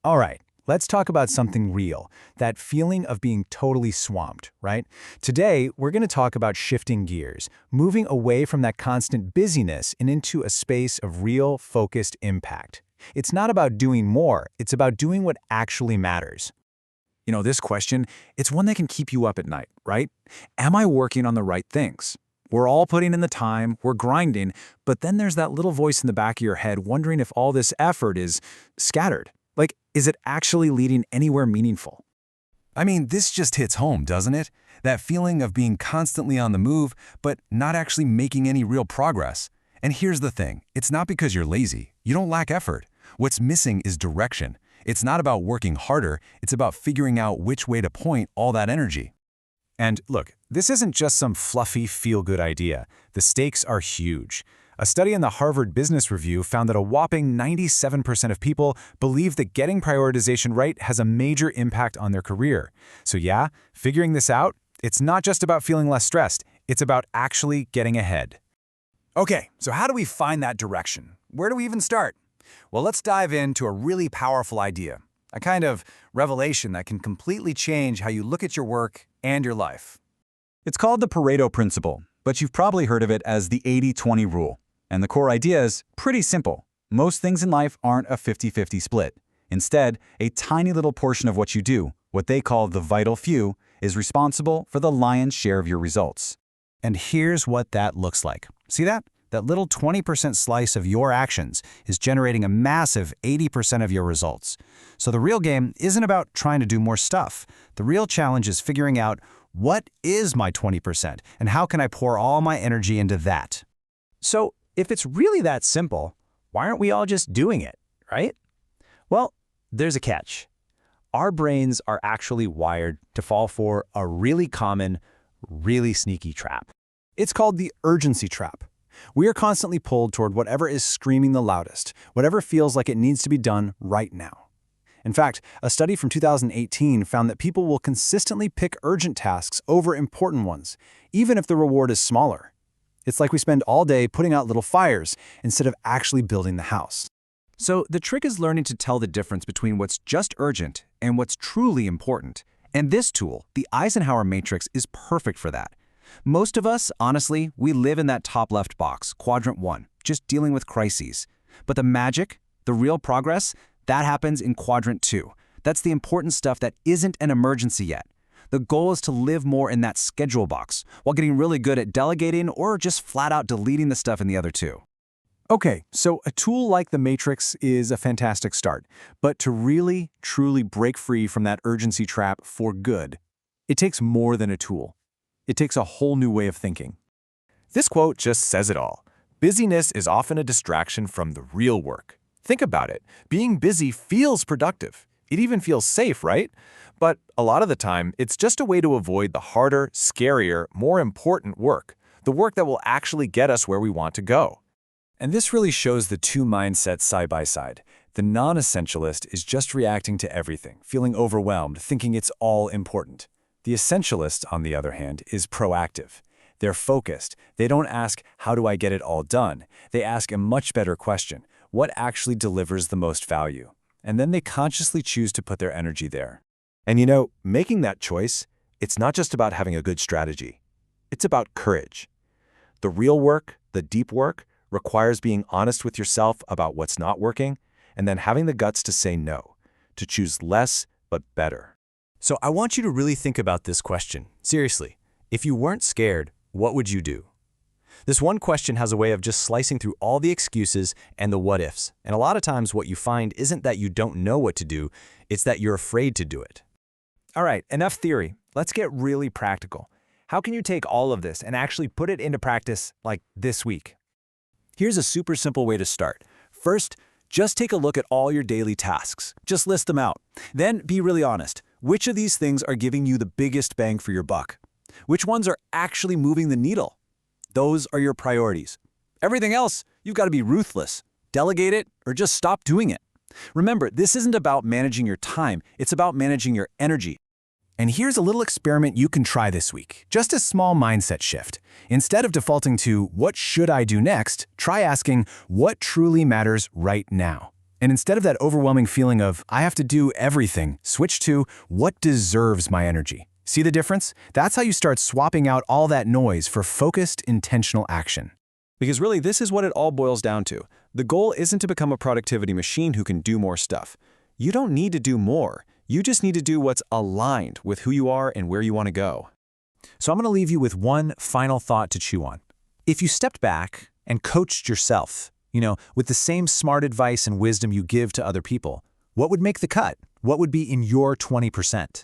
All right, let's talk about something real, that feeling of being totally swamped, right? Today, we're going to talk about shifting gears, moving away from that constant busyness and into a space of real, focused impact. It's not about doing more, it's about doing what actually matters. This question, it's one that can keep you up at night, right? Am I working on the right things? We're all putting in the time, we're grinding, but then there's that little voice in the back of your head wondering if all this effort is scattered. Like, is it actually leading anywhere meaningful? I mean, this just hits home, doesn't it? That feeling of being constantly on the move, but not actually making any real progress. And here's the thing, it's not because you're lazy. You don't lack effort. What's missing is direction. It's not about working harder, it's about figuring out which way to point all that energy. And look, this isn't just some fluffy, feel-good idea. The stakes are huge. A study in the Harvard Business Review found that a whopping 97% of people believe that getting prioritization right has a major impact on their career. So yeah, figuring this out, it's not just about feeling less stressed, it's about actually getting ahead. Okay, so how do we find that direction? Where do we even start? Well, let's dive into a really powerful idea, a kind of revelation that can completely change how you look at your work and your life. It's called the Pareto Principle, but you've probably heard of it as the 80-20 rule. And the core idea is pretty simple. Most things in life aren't a 50-50 split. Instead, a tiny little portion of what you do, what they call the vital few, is responsible for the lion's share of your results. And here's what that looks like. See that? That little 20% slice of your actions is generating a massive 80% of your results. So the real game isn't about trying to do more stuff. The real challenge is figuring out what is my 20% and how can I pour all my energy into that. So, if it's really that simple, why aren't we all just doing it, right? Well, there's a catch. Our brains are actually wired to fall for a really common, really sneaky trap. It's called the urgency trap. We are constantly pulled toward whatever is screaming the loudest, whatever feels like it needs to be done right now. In fact, a study from 2018 found that people will consistently pick urgent tasks over important ones, even if the reward is smaller. It's like we spend all day putting out little fires instead of actually building the house. So the trick is learning to tell the difference between what's just urgent and what's truly important. And this tool, the Eisenhower Matrix, is perfect for that. Most of us, honestly, we live in that top left box, quadrant 1, just dealing with crises. But the magic, the real progress, that happens in quadrant 2. That's the important stuff that isn't an emergency yet. The goal is to live more in that schedule box, while getting really good at delegating or just flat out deleting the stuff in the other two. Okay, so a tool like the Matrix is a fantastic start, but to really, truly break free from that urgency trap for good, it takes more than a tool. It takes a whole new way of thinking. This quote just says it all. Busyness is often a distraction from the real work. Think about it. Being busy feels productive. It even feels safe, right? But a lot of the time, it's just a way to avoid the harder, scarier, more important work, the work that will actually get us where we want to go. And this really shows the two mindsets side by side. The non-essentialist is just reacting to everything, feeling overwhelmed, thinking it's all important. The essentialist, on the other hand, is proactive. They're focused. They don't ask, how do I get it all done? They ask a much better question. What actually delivers the most value? And then they consciously choose to put their energy there. And making that choice, it's not just about having a good strategy. It's about courage. The real work, the deep work, requires being honest with yourself about what's not working, and then having the guts to say no, to choose less but better. So I want you to really think about this question. Seriously, if you weren't scared, what would you do? This one question has a way of just slicing through all the excuses and the what-ifs. And a lot of times what you find isn't that you don't know what to do, it's that you're afraid to do it. All right, enough theory. Let's get really practical. How can you take all of this and actually put it into practice like this week? Here's a super simple way to start. First, just take a look at all your daily tasks. Just list them out. Then be really honest. Which of these things are giving you the biggest bang for your buck? Which ones are actually moving the needle? Those are your priorities. Everything else, you've got to be ruthless. Delegate it or just stop doing it. Remember, this isn't about managing your time. It's about managing your energy. And here's a little experiment you can try this week. Just a small mindset shift. Instead of defaulting to, what should I do next, try asking, what truly matters right now? And instead of that overwhelming feeling of, I have to do everything, switch to, what deserves my energy? See the difference? That's how you start swapping out all that noise for focused, intentional action. Because really, this is what it all boils down to. The goal isn't to become a productivity machine who can do more stuff. You don't need to do more. You just need to do what's aligned with who you are and where you want to go. So I'm going to leave you with one final thought to chew on. If you stepped back and coached yourself, with the same smart advice and wisdom you give to other people, what would make the cut? What would be in your 20%?